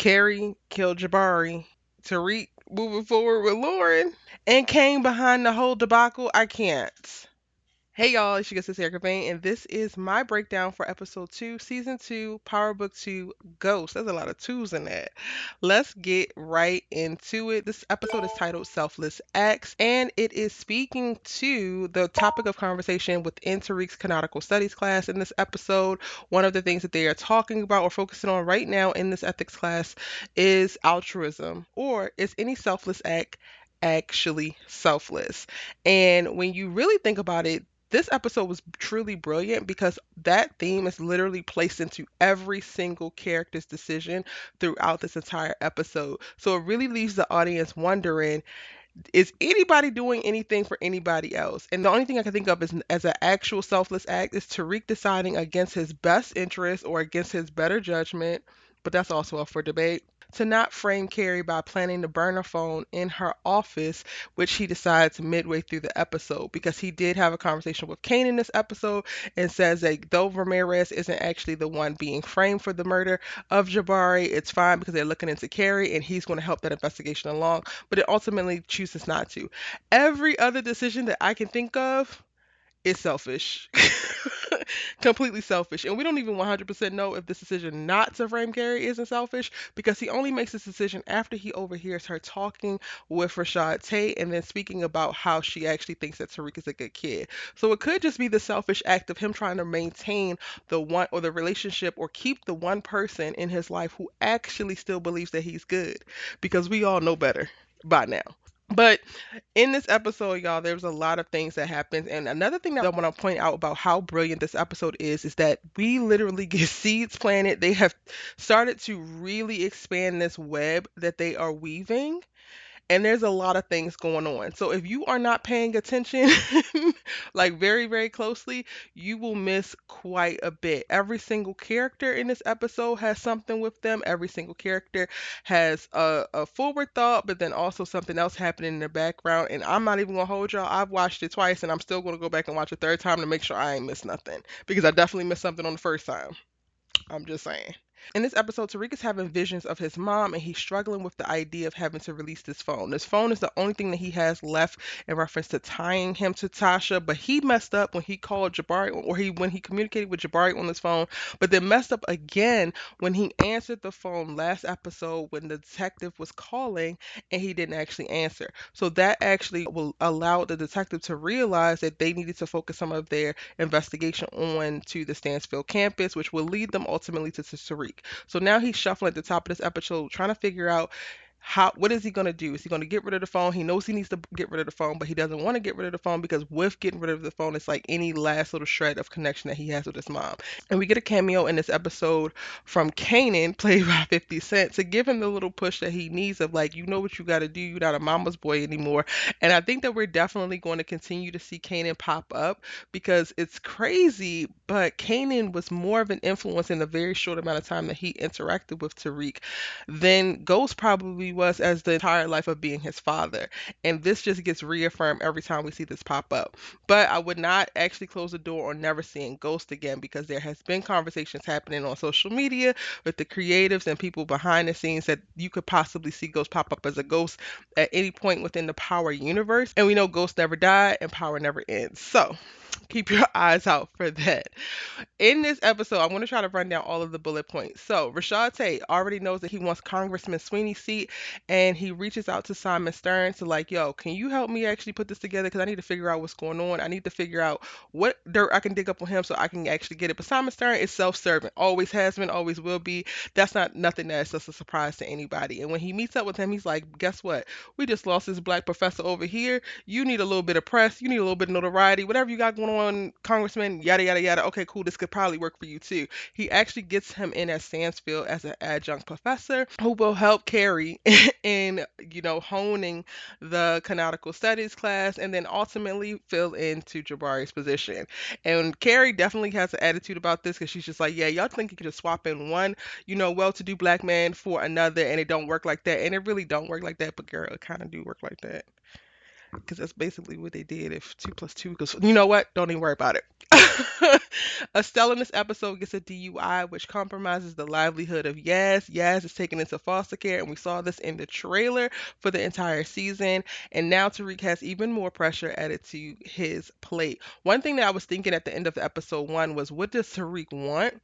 Carrie killed Jabari. Tariq moving forward with Lauren and came behind the whole debacle. I can't. Hey y'all, it's your sister Erica Vane, and this is my breakdown for episode 2, season 2, Power Book 2, Ghost. There's a lot of twos in that. Let's get right into it. This episode is titled Selfless Acts, and it is speaking to the topic of conversation within Tariq's canonical studies class in this episode. One of the things that they are talking about or focusing on right now in this ethics class is altruism, or is any selfless act actually selfless? And when you really think about it, this episode was truly brilliant because that theme is literally placed into every single character's decision throughout this entire episode. So it really leaves the audience wondering, is anybody doing anything for anybody else? And the only thing I can think of is as an actual selfless act is Tariq deciding against his best interest or against his better judgment, but that's also up for debate, to not frame Carrie by planning to burn her phone in her office, which he decides midway through the episode because he did have a conversation with Kane in this episode and says that though Ramirez isn't actually the one being framed for the murder of Jabari, it's fine because they're looking into Carrie and he's going to help that investigation along, but it ultimately chooses not to. Every other decision that I can think of is selfish. Completely selfish. And we don't even 100% know if this decision not to frame Carrie isn't selfish because he only makes this decision after he overhears her talking with Rashad Tate and then speaking about how she actually thinks that Tariq is a good kid. So it could just be the selfish act of him trying to maintain the one or the relationship or keep the one person in his life who actually still believes that he's good because we all know better by now. But in this episode, y'all, there was a lot of things that happened. And another thing that I want to point out about how brilliant this episode is that we literally get seeds planted. They have started to really expand this web that they are weaving, and there's a lot of things going on. So if you are not paying attention, like very, very closely, you will miss quite a bit. Every single character in this episode has something with them. Every single character has a forward thought, but then also something else happening in the background. And I'm not even gonna hold y'all. I've watched it twice, and I'm still gonna go back and watch it a third time to make sure I ain't missed nothing because I definitely missed something on the first time. I'm just saying. In this episode, Tariq is having visions of his mom and he's struggling with the idea of having to release this phone. This phone is the only thing that he has left in reference to tying him to Tasha, but he messed up when he called Jabari or when he communicated with Jabari on this phone, but then messed up again when he answered the phone last episode when the detective was calling and he didn't actually answer. So that actually will allow the detective to realize that they needed to focus some of their investigation on to the Stansfield campus, which will lead them ultimately to Tariq. So now he's shuffling at the top of this episode, trying to figure out what is he going to do? Is he going to get rid of the phone? He knows he needs to get rid of the phone, but he doesn't want to get rid of the phone because with getting rid of the phone, it's like any last little shred of connection that he has with his mom. And we get a cameo in this episode from Kanan, played by 50 Cent, to give him the little push that he needs of like, you know what you got to do. You're not a mama's boy anymore. And I think that we're definitely going to continue to see Kanan pop up because it's crazy, but Kanan was more of an influence in the very short amount of time that he interacted with Tariq than Ghost probably was as the entire life of being his father. And this just gets reaffirmed every time we see this pop up. But I would not actually close the door on never seeing Ghost again because there has been conversations happening on social media with the creatives and people behind the scenes that you could possibly see Ghost pop up as a ghost at any point within the Power universe. And we know Ghost never died and Power never ends. So keep your eyes out for that. In this episode, I'm going to try to run down all of the bullet points. So, Rashad Tate already knows that he wants Congressman Sweeney's seat, and he reaches out to Simon Stern to like, yo, can you help me actually put this together? Because I need to figure out what's going on. I need to figure out what dirt I can dig up on him so I can actually get it. But Simon Stern is self-serving, always has been, always will be. That's not nothing that's just a surprise to anybody. And when he meets up with him, he's like, guess what? We just lost this black professor over here. You need a little bit of press. You need a little bit of notoriety. Whatever you got going on, Congressman, yada, yada, yada. Okay, cool. This could probably work for you too. He actually gets him in at Stansfield as an adjunct professor who will help Carrie in, honing the canonical studies class and then ultimately fill into Jabari's position. And Carrie definitely has an attitude about this because she's just like, yeah, y'all think you can just swap in one, well-to-do black man for another and it don't work like that. And it really don't work like that, but girl, it kind of do work like that. because that's basically what they did. If 2 plus 2 equals, you know what? Don't even worry about it. Estelle in this episode gets a DUI, which compromises the livelihood of Yaz. Yaz is taken into foster care, and we saw this in the trailer for the entire season. And now Tariq has even more pressure added to his plate. One thing that I was thinking at the end of the episode one was, what does Tariq want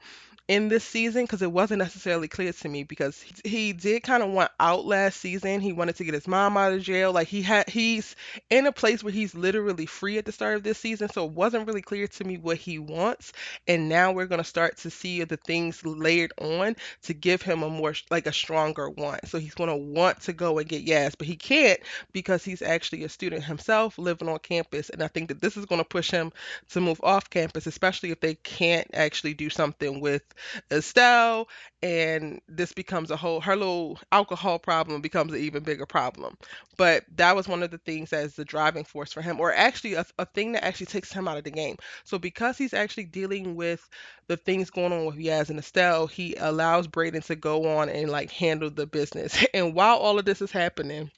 in this season? Because it wasn't necessarily clear to me, because he did kind of want out last season. He wanted to get his mom out of jail. Like he's in a place where he's literally free at the start of this season, so it wasn't really clear to me what he wants. And now we're going to start to see the things layered on to give him a more like a stronger want. So he's going to want to go and get Yas, but he can't because he's actually a student himself living on campus. And I think that this is going to push him to move off campus, especially if they can't actually do something with Estelle, and this becomes a whole, her little alcohol problem becomes an even bigger problem. But that was one of the things as the driving force for him, or actually a thing that actually takes him out of the game. So because he's actually dealing with the things going on with Yaz and Estelle, he allows Brayden to go on and like handle the business. And while all of this is happening,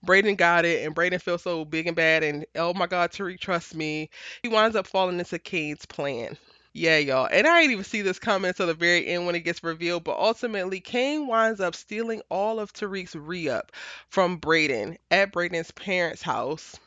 Brayden got it, and Brayden feels so big and bad, and oh my God, Tariq, trust me. He winds up falling into Kane's plan. Yeah, y'all. And I didn't even see this coming until the very end when it gets revealed. But ultimately, Kane winds up stealing all of Tariq's re-up from Brayden at Brayden's parents' house,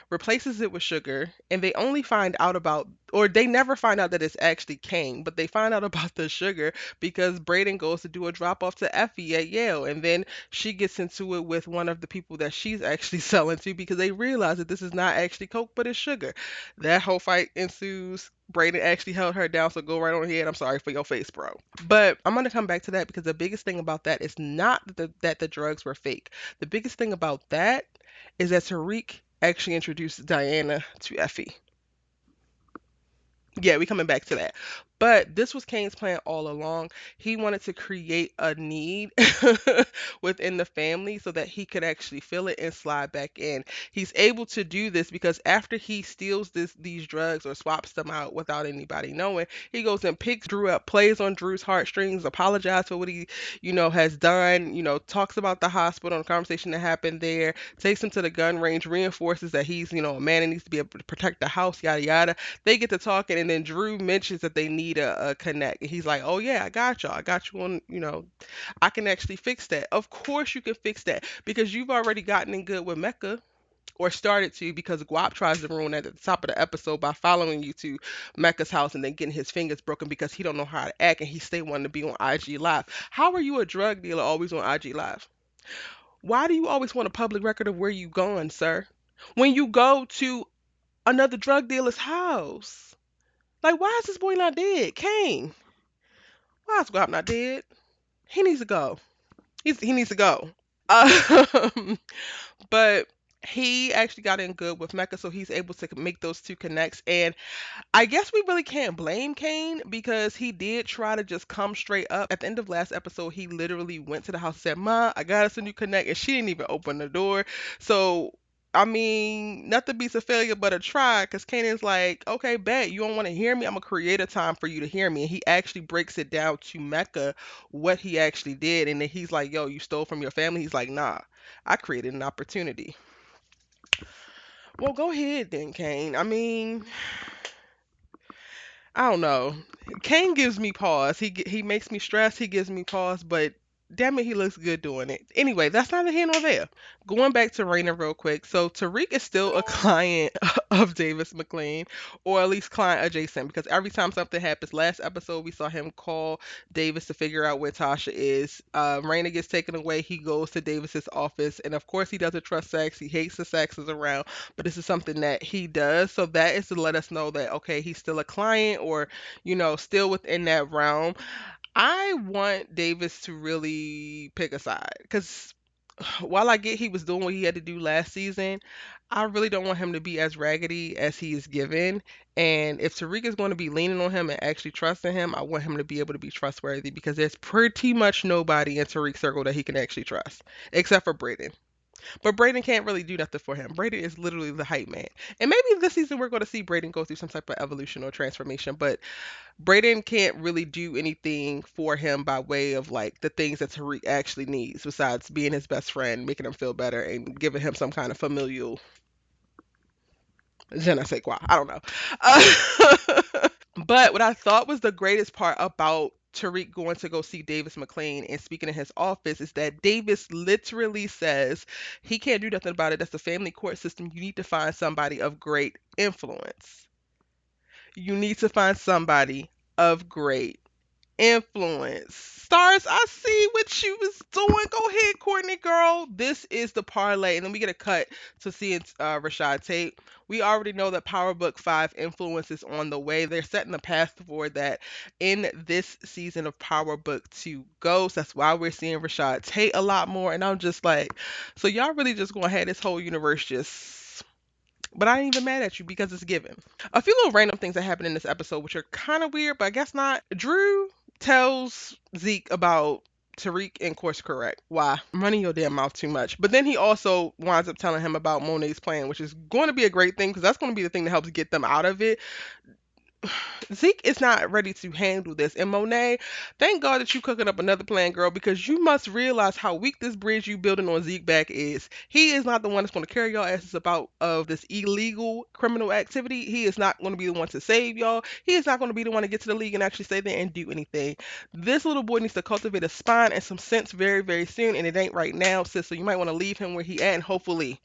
replaces it with sugar, and they only find out about, or they never find out that it's actually cane, but they find out about the sugar because Brayden goes to do a drop off to Effie at Yale, and then she gets into it with one of the people that she's actually selling to because they realize that this is not actually Coke, but it's sugar. That whole fight ensues. Brayden actually held her down, so go right on ahead. I'm sorry for your face, bro. But I'm going to come back to that because the biggest thing about that is not that the drugs were fake. The biggest thing about that is that Tariq actually introduced Diana to Effie. Yeah, we coming back to that. But this was Kane's plan all along. He wanted to create a need within the family so that he could actually fill it and slide back in. He's able to do this because after he steals these drugs or swaps them out without anybody knowing, he goes and picks Drew up, plays on Drew's heartstrings, apologizes for what he, has done, talks about the hospital and the conversation that happened there, takes him to the gun range, reinforces that he's, a man and needs to be able to protect the house, yada yada. They get to talking, and then Drew mentions that they need a connect. And he's like, "Oh yeah, I got y'all. I got you on. I can actually fix that. Of course you can fix that because you've already gotten in good with Mecca." Or started to, because Guap tries to ruin that at the top of the episode by following you to Mecca's house and then getting his fingers broken because he don't know how to act and he still wanting to be on IG Live. How are you a drug dealer always on IG Live? Why do you always want a public record of where you going, sir? When you go to another drug dealer's house. Like, why is this boy not dead? Kane, why is Guap not dead? He needs to go. He needs to go. Um, but he actually got in good with Mecca, so he's able to make those two connects. And I guess we really can't blame Kane because he did try to just come straight up. At the end of last episode, he literally went to the house and said, "Ma, I got us a new connect," and she didn't even open the door. So, I mean, nothing beats a failure but a try, because Kanan's like, "Okay, bet you don't want to hear me. I'm gonna create a time for you to hear me." And he actually breaks it down to Mecca what he actually did, and then he's like, "Yo, you stole from your family?" He's like, "Nah, I created an opportunity." Well, go ahead then, Kane. I mean, I don't know. Kane gives me pause. He makes me stress. He gives me pause, but damn it, he looks good doing it. Anyway, that's neither here nor there. Going back to Raina real quick. So Tariq is still a client of Davis McClain, or at least client adjacent, because every time something happens, last episode we saw him call Davis to figure out where Tasha is. Raina gets taken away. He goes to Davis's office, and of course he doesn't trust Saxe. He hates the Saxes around, but this is something that he does. So that is to let us know that okay, he's still a client, or still within that realm. I want Davis to really pick a side because while I get he was doing what he had to do last season, I really don't want him to be as raggedy as he is given. And if Tariq is going to be leaning on him and actually trusting him, I want him to be able to be trustworthy because there's pretty much nobody in Tariq's circle that he can actually trust, except for Brayden. But Brayden can't really do nothing for him. Brayden is literally the hype man. And maybe this season we're going to see Brayden go through some type of evolution or transformation, but Brayden can't really do anything for him by way of like the things that Tariq actually needs besides being his best friend, making him feel better, and giving him some kind of familial je ne sais quoi. I don't know. But what I thought was the greatest part about Tariq going to go see Davis McClain and speaking in his office is that Davis literally says he can't do nothing about it. That's the family court system. You need to find somebody of great influence. You need to find somebody of great influence. Stars, I see what you was doing. Go ahead, Courtney girl. This is the parlay. And then we get a cut to seeing Rashad Tate. We already know that Power Book 5 influence is on the way. They're setting the path for that in this season of Power Book 2 Ghost. That's why we're seeing Rashad Tate a lot more. And I'm just like, so y'all really just gonna have this whole universe just. But I ain't even mad at you because it's given. A few little random things that happen in this episode, which are kind of weird, but I guess not. Drew tells Zeke about Tariq and course correct. Why? I'm running your damn mouth too much. But then he also winds up telling him about Monet's plan, which is going to be a great thing because that's going to be the thing that helps get them out of it. Zeke is not ready to handle this. And Monet, thank God that you cooking up another plan, girl, because you must realize how weak this bridge you building on Zeke back is. He is not the one that's going to carry y'all asses about of this illegal criminal activity. He is not going to be the one to save y'all. He is not going to be the one to get to the league and actually stay there and do anything. This little boy needs to cultivate a spine and some sense very, very soon, and it ain't right now, sis. So you might want to leave him where he at, and hopefully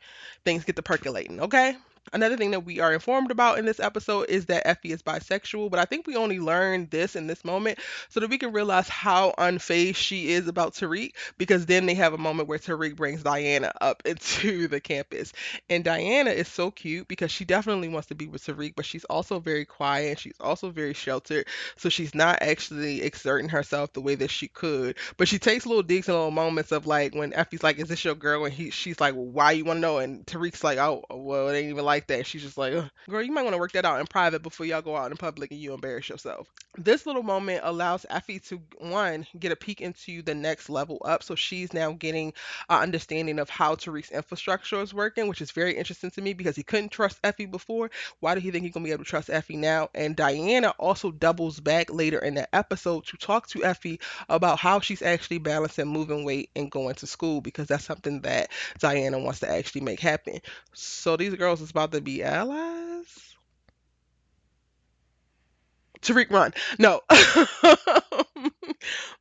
things get to percolating, okay? Another thing that we are informed about in this episode is that Effie is bisexual, but I think we only learned this in this moment so that we can realize how unfazed she is about Tariq, because then they have a moment where Tariq brings Diana up into the campus. And Diana is so cute because she definitely wants to be with Tariq, but she's also very quiet and she's also very sheltered. So she's not actually exerting herself the way that she could. But she takes little digs and little moments of like when Effie's like, "Is this your girl?" And she's like, "Well, why you want to know?" And Tariq's like, "Oh, well, it ain't even like that." She's just like, "Ugh. Girl, you might want to work that out in private before y'all go out in public and you embarrass yourself." This little moment allows Effie to, one, get a peek into the next level up. So she's now getting an understanding of how Tariq's infrastructure is working, which is very interesting to me because he couldn't trust Effie before. Why do he think he's going to be able to trust Effie now? And Diana also doubles back later in the episode to talk to Effie about how she's actually balancing moving weight and going to school, because that's something that Diana wants to actually make happen. So these girls is about to be allies. Tariq run. No.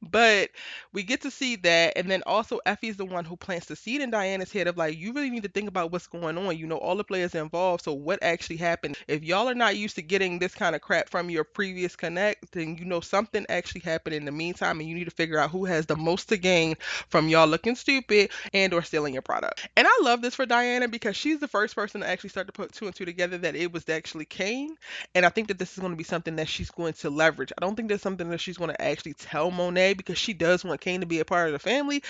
But we get to see that, and then also Effie's the one who plants the seed in Diana's head of like, you really need to think about what's going on. You know, all the players involved, so what actually happened? If y'all are not used to getting this kind of crap from your previous connect, then you know something actually happened in the meantime, and you need to figure out who has the most to gain from y'all looking stupid and or stealing your product. And I love this for Diana because she's the first person to actually start to put two and two together that it was actually Kane. And I think that this is going to be something that she's going to leverage. I don't think there's something that she's going to actually tell Monet because she does want Kane to be a part of the family,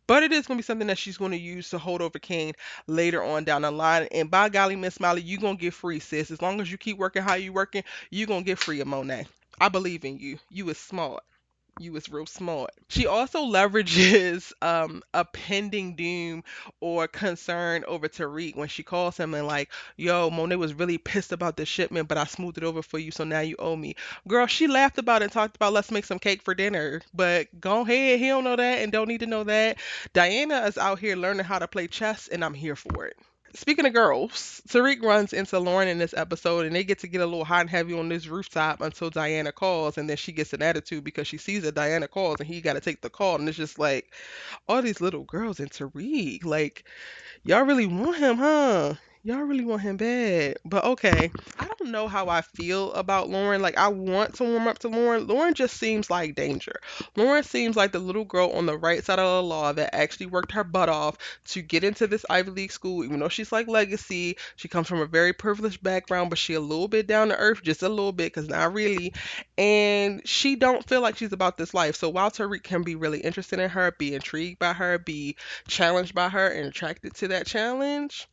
but it is going to be something that she's going to use to hold over Kane later on down the line. And by golly, Miss Smiley, you going to get free, sis. As long as you keep working how you working, you going to get free of Monet. I believe in you. You is smart. You was real smart. She also leverages a pending doom or concern over Tariq when she calls him and like, yo, Monet was really pissed about the shipment, but I smoothed it over for you, so now you owe me. Girl, she laughed about it and talked about let's make some cake for dinner. But go ahead, he don't know that and don't need to know that. Diana is out here learning how to play chess, and I'm here for it. Speaking of girls, Tariq runs into Lauren in this episode, and they get to get a little hot and heavy on this rooftop until Diana calls, and then she gets an attitude because she sees that Diana calls, and he got to take the call, and it's just like all these little girls and Tariq, like y'all really want him, huh? Y'all really want him bad. But okay. I don't know how I feel about Lauren. Like, I want to warm up to Lauren. Lauren just seems like danger. Lauren seems like the little girl on the right side of the law that actually worked her butt off to get into this Ivy League school, even though she's like legacy. She comes from a very privileged background, but she a little bit down to earth, just a little bit, because not really. And she don't feel like she's about this life. So while Tariq can be really interested in her, be intrigued by her, be challenged by her and attracted to that challenge,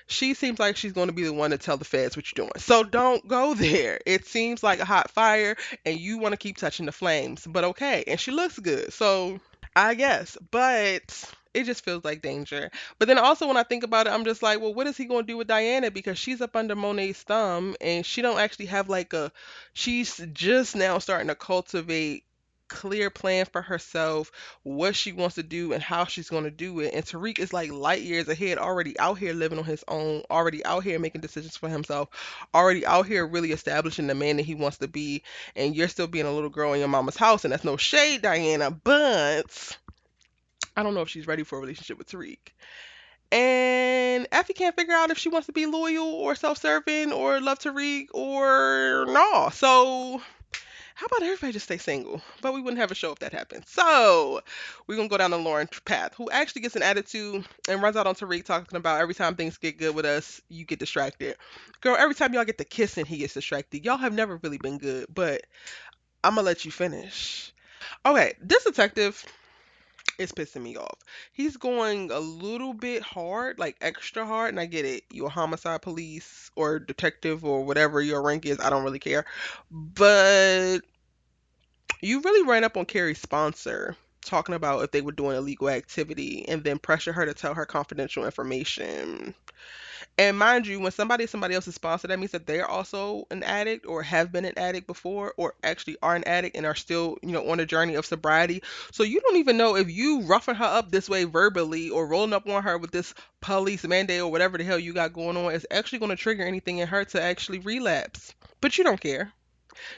she seems like she's going to be the one to tell the feds what you're doing. So don't go there. It seems like a hot fire and you want to keep touching the flames. But okay. And she looks good. So I guess. But It just feels like danger. But then also when I think about it, I'm just like, well, what is he going to do with Diana? Because she's up under Monet's thumb and she don't actually have like a, she's just now starting to cultivate clear plan for herself, what she wants to do and how she's going to do it. And Tariq is like light years ahead, already out here living on his own, already out here making decisions for himself, already out here really establishing the man that he wants to be. And you're still being a little girl in your mama's house. And that's no shade, Diana, but I don't know if she's ready for a relationship with Tariq. And Effie can't figure out if she wants to be loyal or self-serving or love Tariq or no. So how about everybody just stay single? But we wouldn't have a show if that happened. So we're gonna go down the Lauren path, who actually gets an attitude and runs out on Tariq talking about every time things get good with us, you get distracted. Girl, every time y'all get to kissing, he gets distracted. Y'all have never really been good, but I'm gonna let you finish. Okay, this detective is pissing me off. He's going a little bit hard, like extra hard, and I get it. You're a homicide police or detective or whatever your rank is. I don't really care. But you really ran up on Carrie's sponsor talking about if they were doing illegal activity and then pressure her to tell her confidential information. And mind you, when somebody else's sponsor, that means that they're also an addict or have been an addict before or actually are an addict and are still, on a journey of sobriety. So you don't even know if you roughing her up this way verbally or rolling up on her with this police mandate or whatever the hell you got going on is actually going to trigger anything in her to actually relapse. But you don't care.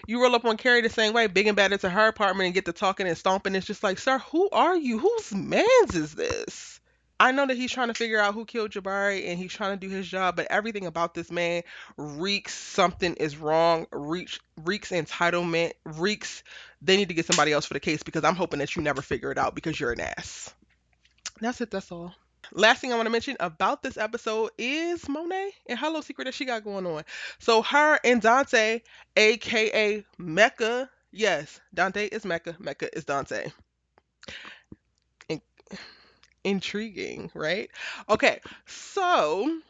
You roll up on Carrie the same way, big and bad into her apartment and get to talking and stomping. It's just like, sir, who are you? Whose mans is this? I know that he's trying to figure out who killed Jabari and he's trying to do his job, but everything about this man reeks something is wrong, reeks entitlement, reeks they need to get somebody else for the case because I'm hoping that you never figure it out because you're an ass. That's it, that's all. Last thing I want to mention about this episode is Monet and her little secret that she got going on. So her and Dante, aka Mecca, yes, Dante is Mecca, Mecca is Dante. In- Intriguing, right? Okay, so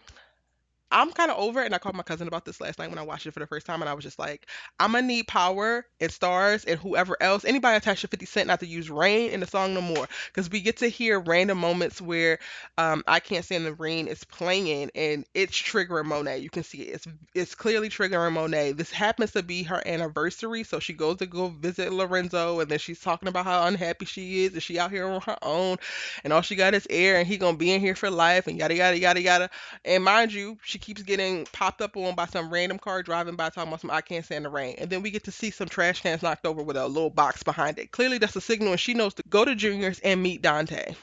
I'm kind of over it, and I called my cousin about this last night when I watched it for the first time, and I was just like, I'm gonna need Power and STARZ and whoever else, anybody attached to 50 Cent, not to use Rain in the song no more, because we get to hear random moments where I Can't Stand the Rain is playing, and it's triggering Monet. You can see it. It's clearly triggering Monet. This happens to be her anniversary, so she goes to go visit Lorenzo, and then she's talking about how unhappy she is, and she out here on her own, and all she got is air, and he gonna be in here for life, and yada yada yada yada. And mind you, she keeps getting popped up on by some random car driving by talking about some I Can't Stand the Rain. And then we get to see some trash cans knocked over with a little box behind it. Clearly that's a signal and she knows to go to Junior's and meet Dante.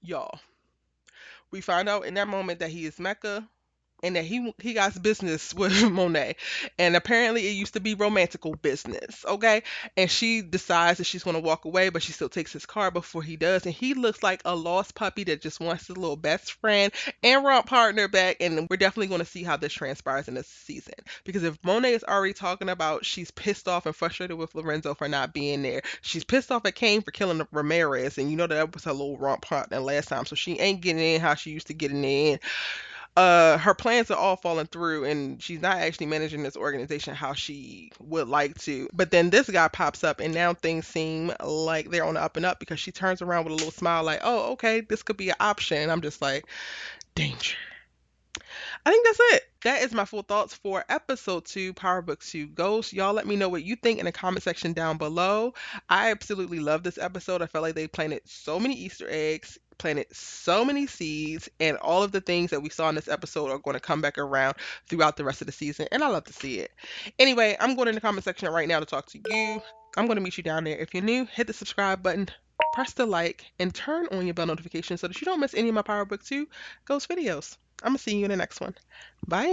Y'all. We find out in that moment that he is Mecca and that he got business with Monet. And apparently it used to be romantical business, okay? And she decides that she's going to walk away, but she still takes his car before he does. And he looks like a lost puppy that just wants his little best friend and romp partner back. And we're definitely going to see how this transpires in this season. Because if Monet is already talking about she's pissed off and frustrated with Lorenzo for not being there, she's pissed off at Kane for killing Ramirez. And you know that was her little romp partner last time. So she ain't getting in how she used to get in. Her plans are all falling through and she's not actually managing this organization how she would like to. But then this guy pops up and now things seem like they're on the up and up because she turns around with a little smile like, oh, okay, this could be an option. I'm just like, danger. I think that's it. That is my full thoughts for episode 2, Power Book 2 Ghost. Y'all let me know what you think in the comment section down below. I absolutely love this episode. I felt like they planted so many Easter eggs, planted so many seeds, and all of the things that we saw in this episode are going to come back around throughout the rest of the season, and I love to see it. Anyway, I'm going in the comment section right now to talk to you. I'm going to meet you down there. If you're new, hit the subscribe button, press the like, and turn on your bell notifications so that you don't miss any of my Power Book 2 Ghost videos. I'm going to see you in the next one. Bye.